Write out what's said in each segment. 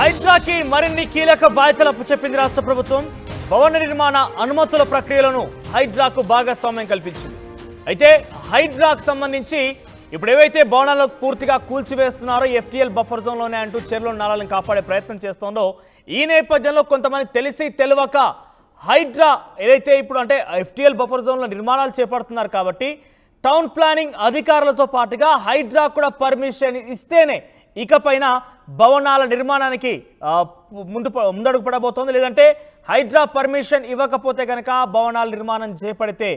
హైడ్రాకి మరిన్ని కీలక బాధ్యతలు అప్పచెప్పింది రాష్ట్ర ప్రభుత్వం. భవన నిర్మాణ అనుమతుల ప్రక్రియలను హైడ్రాకు భాగస్వామ్యం కల్పించింది. అయితే హైడ్రాకు సంబంధించి ఇప్పుడు ఏవైతే భవనాలకు పూర్తిగా కూల్చివేస్తున్నారో ఎఫ్టీఎల్ బఫర్ జోన్లోనే అంటూ చెరువుల నాళాలను కాపాడే ప్రయత్నం చేస్తోందో, ఈ నేపథ్యంలో కొంతమంది తెలిసి తెలియక హైడ్రా ఏదైతే ఇప్పుడు అంటే ఎఫ్టీఎల్ బఫర్ జోన్లో నిర్మాణాలు చేపడుతున్నారు కాబట్టి టౌన్ ప్లానింగ్ అధికారులతో పాటుగా హైడ్రా కూడా పర్మిషన్ ఇస్తేనే ఇకపైన భవనాల నిర్మాణానికి ముందడుగు పడబోతోంది. లేదంటే హైడ్రా పర్మిషన్ ఇవ్వకపోతే కనుక భవనాల నిర్మాణం చేపడితే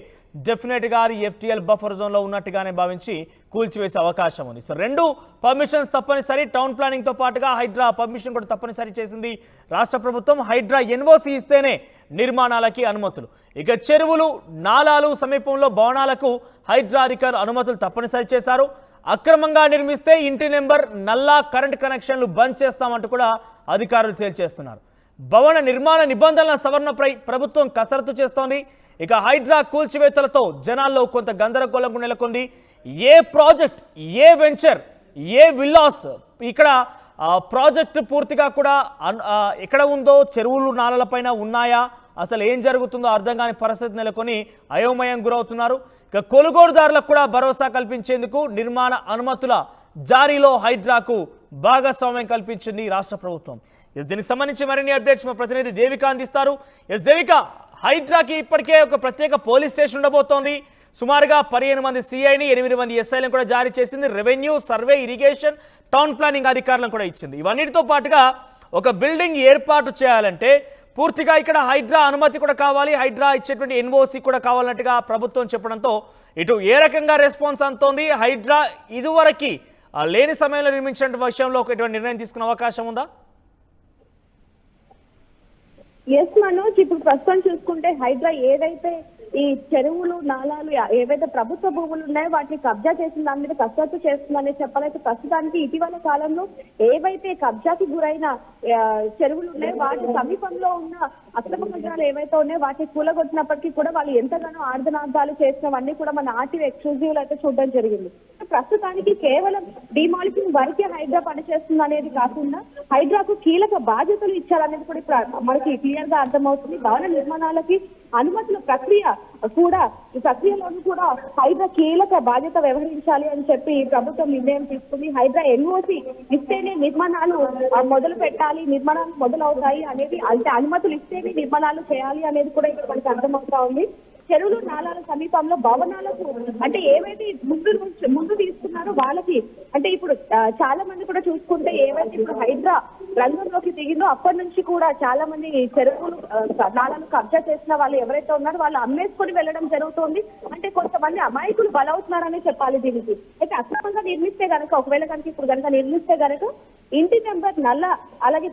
డెఫినెట్గా అది ఎఫ్టీఎల్ బఫర్ జోన్లో ఉన్నట్టుగానే భావించి కూల్చివేసే అవకాశం ఉంది. సో రెండు పర్మిషన్స్ తప్పనిసరి. టౌన్ ప్లానింగ్తో పాటుగా హైడ్రా పర్మిషన్ కూడా తప్పనిసరి చేసింది రాష్ట్ర ప్రభుత్వం. హైడ్రా ఎన్ఓసి ఇస్తేనే నిర్మాణాలకి అనుమతులు. ఇక చెరువులు నాలాలు సమీపంలో భవనాలకు హైడ్రా అధికారులు అనుమతులు తప్పనిసరి చేశారు. అక్రమంగా నిర్మిస్తే ఇంటి నెంబర్, నల్లా, కరెంట్ కనెక్షన్లు బంద్ చేస్తామంటూ కూడా అధికారులు తేల్చేస్తున్నారు. భవన నిర్మాణ నిబంధనల సవరణపై ప్రభుత్వం కసరత్తు చేస్తోంది. ఇక హైడ్రా కూల్చివేతలతో జనాల్లో కొంత గందరగోళం నెలకొంది. ఏ ప్రాజెక్ట్, ఏ వెంచర్, ఏ విల్లాస్ ఇక్కడ ప్రాజెక్టు పూర్తిగా కూడా ఎక్కడ ఉందో, చెరువులు నాలలపైన ఉన్నాయా, అసలు ఏం జరుగుతుందో అర్థం కాని పరిస్థితి నెలకొని అయోమయం గురవుతున్నారు. ఇక కొనుగోలుదారులకు కూడా భరోసా కల్పించేందుకు నిర్మాణ అనుమతుల జారీలో హైడ్రాకు భాగస్వామ్యం కల్పించింది రాష్ట్ర ప్రభుత్వం. దీనికి సంబంధించి మరిన్ని అప్డేట్స్ మా ప్రతినిధి దేవిక అందిస్తారు. దేవిక, హైడ్రాకి ఇప్పటికే ఒక ప్రత్యేక పోలీస్ స్టేషన్ ఉండబోతోంది. సుమారుగా 15 మంది సిఐని, 8 మంది ఎస్ఐలను కూడా జారీ చేసింది. Revenue, survey, irrigation, town planning అధికారులను కూడా ఇచ్చింది. ఇవన్నిటితో పాటుగా ఒక బిల్డింగ్ ఏర్పాటు చేయాలంటే పూర్తిగా ఇక్కడ హైడ్రా అనుమతి కూడా కావాలి, హైడ్రా ఇచ్చేటువంటి ఎన్ఓసి కూడా కావాలన్నట్టుగా ప్రభుత్వం చెప్పడంతో ఇటు ఏ రకంగా రెస్పాన్స్ అంతోంది? హైడ్రా ఇదివరకు లేని సమయంలో నిర్మించిన విషయంలో ఎటువంటి నిర్ణయం తీసుకునే అవకాశం ఉందా? ఎస్ మనోజ్, ఇప్పుడు ప్రస్తుతం చూసుకుంటే హైడ్రా ఏదైతే ఈ చెరువులు, నాలాలు ఏవైతే ప్రభుత్వ భూములు ఉన్నాయో వాటిని కబ్జా చేసిన దాని మీద కసరత్తు చేస్తుందని చెప్పాలైతే ప్రస్తుతానికి ఇటీవల కాలంలో ఏవైతే కబ్జాకి గురైన చెరువులు ఉన్నాయో వాటి సమీపంలో ఉన్న అక్రమ కబ్జాలు ఏవైతే ఉన్నాయో వాటిని కూలగొట్టినప్పటికీ కూడా వాళ్ళు ఎంతగానో ఆర్ధనార్థాలు చేసినవన్నీ కూడా మన ఆర్టీవీ ఎక్స్క్లూజివ్ అయితే చూడడం జరిగింది. ప్రస్తుతానికి కేవలం డిమాలిషింగ్ వరకే హైడ్రా పనిచేస్తుంది అనేది కాకుండా హైడ్రాకు కీలక బాధ్యతలు ఇచ్చారనేది కూడా ఇప్పుడు మనకి క్లియర్ గా అర్థమవుతుంది. భవన నిర్మాణాలకి అనుమతుల ప్రక్రియ కూడా, ఈ ప్రక్రియలోనూ కూడా హైడ్రా కీలక బాధ్యత వ్యవహరించాలి అని చెప్పి ప్రభుత్వం నిర్ణయం తీసుకుంది. హైడ్రా ఎన్ఓసి ఇస్తేనే నిర్మాణాలు మొదలు పెట్టాలి, నిర్మాణాలు మొదలవుతాయి అనేది, అంటే అనుమతులు ఇస్తేనే నిర్మాణాలు చేయాలి అనేది కూడా ఇక్కడ మనకి అర్థమవుతా ఉంది. చెరువులు, నాలాల సమీపంలో భవనాలకు అంటే ఏవైతే ముందు తీసుకున్నారో వాళ్ళకి, అంటే ఇప్పుడు చాలా మంది కూడా చూసుకుంటే ఏవైతే ఇప్పుడు హైడ్రా రంగంలోకి దిగిందో అప్పటి నుంచి కూడా చాలా మంది చెరువులు, నాలాలు కబ్జా చేసిన వాళ్ళు ఎవరైతే ఉన్నారో వాళ్ళు అమ్మేసుకొని వెళ్ళడం జరుగుతుంది. అంటే కొంతమంది అమాయకులు బలవుతున్నారని చెప్పాలి దీనికి. అయితే అక్రమంగా నిర్మిస్తే గనక, ఒకవేళ కనుక ఇప్పుడు కనుక నిర్మిస్తే గనక ఇంటి నెంబర్, నల్ల, అలాగే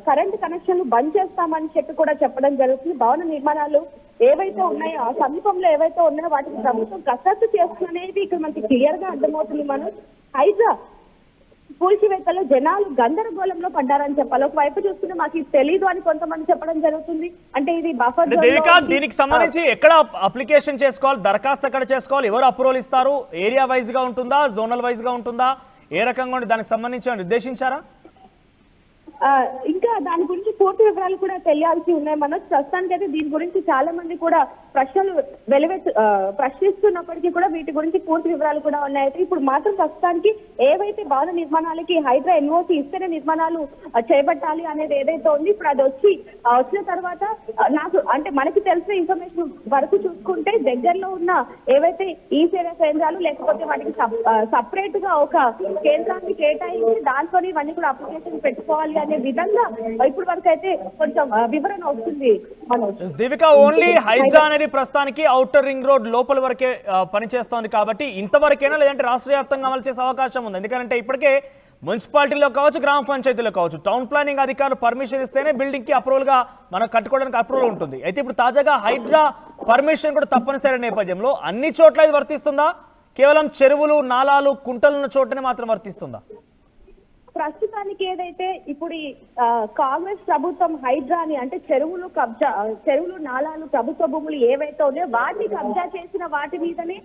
కరెంట్ కనెక్షన్లు బంద్ చేస్తామని చెప్పి కూడా చెప్పడం జరుగుతుంది. భవన నిర్మాణాలు ఏవైతే ఉన్నాయో ఆ సమీపంలో ఏవైతే ఉన్నాయో వాటికి ప్రభుత్వం కసరత్తు చేస్తుందనేది ఇక్కడ మనకి క్లియర్ గా అర్థమవుతుంది. మనం హైడ్రా కూల్చివేతలో జనాలు గందరగోళంలో పడ్డారని చెప్పాలి. ఒకవైపు చూస్తుంటే మాకు ఇది తెలీదు అని కొంతమంది చెప్పడం జరుగుతుంది. అంటే ఇది బఫర్ జోన్. దీనికి సంబంధించి ఎక్కడ అప్లికేషన్ చేసుకోవాలి, దరఖాస్తు ఎక్కడ చేసుకోవాలి, ఎవరు అప్రూవల్ ఇస్తారు, ఏరియా వైజ్ గా ఉంటుందా, జోనల్ వైజ్ గా ఉంటుందా, ఏ రకంగా దానికి సంబంధించి నిర్దేశించారా? ఇంకా దాని గురించి పూర్తి వివరాలు కూడా తెలియాల్సి ఉన్నాయి. మనోజ్, ప్రస్తుతానికి అయితే దీని గురించి చాలా మంది కూడా ప్రశ్నిస్తున్నప్పటికీ కూడా వీటి గురించి పూర్తి వివరాలు కూడా ఉన్నాయి. అయితే ఇప్పుడు మాత్రం ప్రస్తుతానికి ఏవైతే భవన నిర్మాణాలకి హైడ్రా ఎన్ఓసి ఇస్తేనే నిర్మాణాలు చేపట్టాలి అనేది ఏదైతే ఉంది, ఇప్పుడు అది వచ్చిన తర్వాత నాకు అంటే మనకి తెలిసిన ఇన్ఫర్మేషన్ వరకు చూసుకుంటే దగ్గరలో ఉన్న ఏవైతే ఈ సేవా కేంద్రాలు లేకపోతే వాటికి సపరేట్ గా ఒక కేంద్రాన్ని కేటాయించి దాంట్లో ఇవన్నీ కూడా అప్లికేషన్ పెట్టుకోవాలి అనే విధంగా ఇప్పుడు వరకు అయితే కొంచెం వివరణ వస్తుంది. దీవిక, ఓన్లీ హైడ్రా అనేది ప్రస్తుతానికి ఔటర్ రింగ్ రోడ్ లోపల వరకే పనిచేస్తోంది కాబట్టి ఇంతవరకైనా, లేదంటే రాష్ట్ర వ్యాప్తంగా అమలు చేసే అవకాశం ఉంది? ఎందుకంటే ఇప్పటికే మున్సిపాలిటీలో కావచ్చు, గ్రామ పంచాయతీలో కావచ్చు, టౌన్ ప్లానింగ్ అధికారులు పర్మిషన్ ఇస్తేనే బిల్డింగ్ కి అప్రూవల్ గా మనం కట్టుకోవడానికి అప్రూవల్ ఉంటుంది. అయితే ఇప్పుడు తాజాగా హైడ్రా పర్మిషన్ కూడా తప్పనిసరి నేపథ్యంలో అన్ని చోట్ల ఇది వర్తిస్తుందా? కేవలం చెరువులు, నాలాలు, కుంటలున్న చోటనే మాత్రం వర్తిస్తుందా? ప్రస్తుతానికి ఏదైతే ఇప్పుడు కాంగ్రెస్ ప్రభుత్వం హైడ్రాని అంటే చెరువులు, నాలాలు, ప్రభుత్వ భూములు ఏవైతే ఉన్నాయో వాటిని కబ్జా చేసిన వారి మీదనే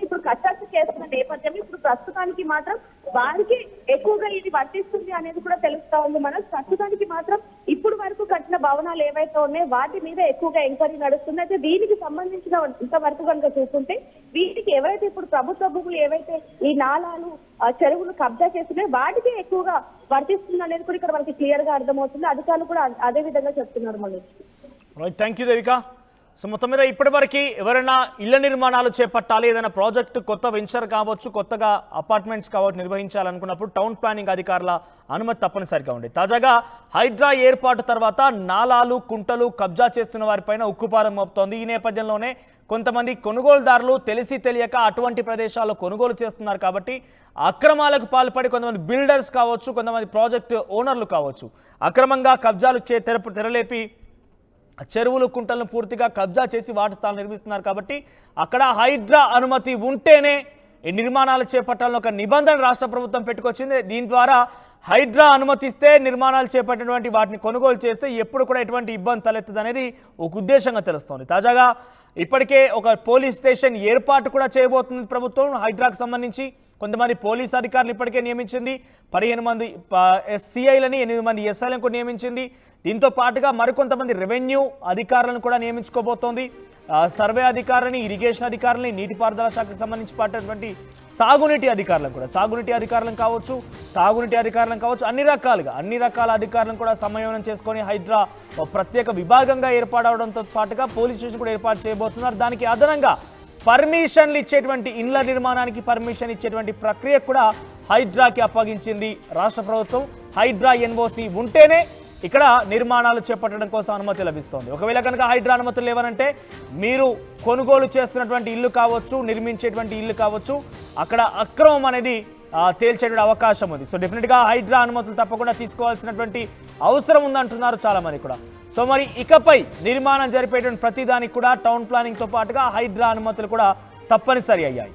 ఇప్పుడు కసరత్తు చేస్తున్న నేపథ్యం ఇప్పుడు ప్రస్తుతానికి మాత్రం వారికి ఎక్కువగా ఇది వర్తిస్తుంది అనేది కూడా తెలుస్తా ఉంది. మనం ప్రస్తుతానికి మాత్రం ఇప్పుడు వరకు కట్టిన భవనాలు ఏవైతే ఉన్నాయో వాటి మీద ఎక్కువగా ఎంక్వైరీ నడుస్తుంది. అయితే దీనికి సంబంధించిన ఇంతవరకు కనుక చూసుకుంటే వీటికి ఎవరైతే ఇప్పుడు ప్రభుత్వ భూములు ఏవైతే ఈ నాలాలు చెరువులు కబ్జా చేస్తున్నాయో వాటికి ఎక్కువగా వర్తిస్తుంది అనేది కూడా ఇక్కడ మనకి క్లియర్ గా అర్థమవుతుంది. అధికారులు కూడా అదే విధంగా చెప్తున్నారు. మళ్ళీ right, thank you Devika. So మొత్తం మీద ఇప్పటివరకు ఎవరైనా ఇళ్ల నిర్మాణాలు చేపట్టాలి, ఏదైనా ప్రాజెక్టు కొత్త వెంచర్ కావచ్చు, కొత్తగా అపార్ట్మెంట్స్ కావచ్చు నిర్వహించాలనుకున్నప్పుడు టౌన్ ప్లానింగ్ అధికారుల అనుమతి తప్పనిసరిగా ఉంది. తాజాగా హైడ్రా ఏర్పాటు తర్వాత నాలాలు కుంటలు కబ్జా చేస్తున్న వారిపైన ఉక్కుపారం మోపుతోంది. ఈ నేపథ్యంలోనే కొంతమంది కొనుగోలుదారులు తెలిసి తెలియక అటువంటి ప్రదేశాల్లో కొనుగోలు చేస్తున్నారు. కాబట్టి అక్రమాలకు పాల్పడి కొంతమంది బిల్డర్స్ కావచ్చు, కొంతమంది ప్రాజెక్టు ఓనర్లు కావచ్చు అక్రమంగా కబ్జాలు తెరలేపి చెరువులు కుంటలను పూర్తిగా కబ్జా చేసి వాటి స్థానం నిర్మిస్తున్నారు. కాబట్టి అక్కడ హైడ్రా అనుమతి ఉంటేనే ఈ నిర్మాణాలు చేపట్టాలని ఒక నిబంధన రాష్ట్ర ప్రభుత్వం పెట్టుకొచ్చింది. దీని ద్వారా హైడ్రా అనుమతిస్తే నిర్మాణాలు చేపట్టినటువంటి వాటిని కొనుగోలు చేస్తే ఎప్పుడు కూడా ఎటువంటి ఇబ్బంది తలెత్తదు అనేది ఒక ఉద్దేశంగా తెలుస్తోంది. తాజాగా ఇప్పటికే ఒక పోలీస్ స్టేషన్ ఏర్పాటు కూడా చేయబోతుంది ప్రభుత్వం. హైడ్రాకు సంబంధించి కొంతమంది పోలీస్ అధికారులు ఇప్పటికే నియమించింది. 15 మంది సిఐలని, 8 మంది ఎస్ఐలను కూడా నియమించింది. దీంతో పాటుగా మరికొంతమంది రెవెన్యూ అధికారులను కూడా నియమించుకోబోతోంది. సర్వే అధికారులని, ఇరిగేషన్ అధికారులని, నీటిపారుదల శాఖకు సంబంధించి పట్టినటువంటి సాగునీటి అధికారులను కావచ్చు, తాగునీటి అధికారులను కావచ్చు, అన్ని రకాల అధికారులను కూడా సమన్వయం చేసుకొని హైడ్రా ప్రత్యేక విభాగంగా ఏర్పాటవడంతో పాటుగా పోలీస్ స్టేషన్ కూడా ఏర్పాటు చేయబోతున్నారు. దానికి అదనంగా పర్మిషన్లు ఇచ్చేటువంటి ఇండ్ల నిర్మాణానికి పర్మిషన్ ఇచ్చేటువంటి ప్రక్రియ కూడా హైడ్రాకి అప్పగించింది రాష్ట్ర ప్రభుత్వం. హైడ్రా ఎన్ఓసి ఉంటేనే ఇక్కడ నిర్మాణాలు చేపట్టడం కోసం అనుమతి లభిస్తోంది. ఒకవేళ కనుక హైడ్రా అనుమతులు లేవనంటే మీరు కొనుగోలు చేస్తున్నటువంటి ఇల్లు కావచ్చు, నిర్మించేటువంటి ఇల్లు కావచ్చు, అక్కడ అక్రమం అనేది తేల్చేటువంటి అవకాశం ఉంది. సో డెఫినెట్గా హైడ్రా అనుమతులు తప్పకుండా తీసుకోవాల్సినటువంటి అవసరం ఉందంటున్నారు చాలామంది కూడా. సో మరి ఇకపై నిర్మాణం జరిపేటువంటి ప్రతిదానికి కూడా టౌన్ ప్లానింగ్తో పాటుగా హైడ్రా అనుమతులు కూడా తప్పనిసరి అయ్యాయి.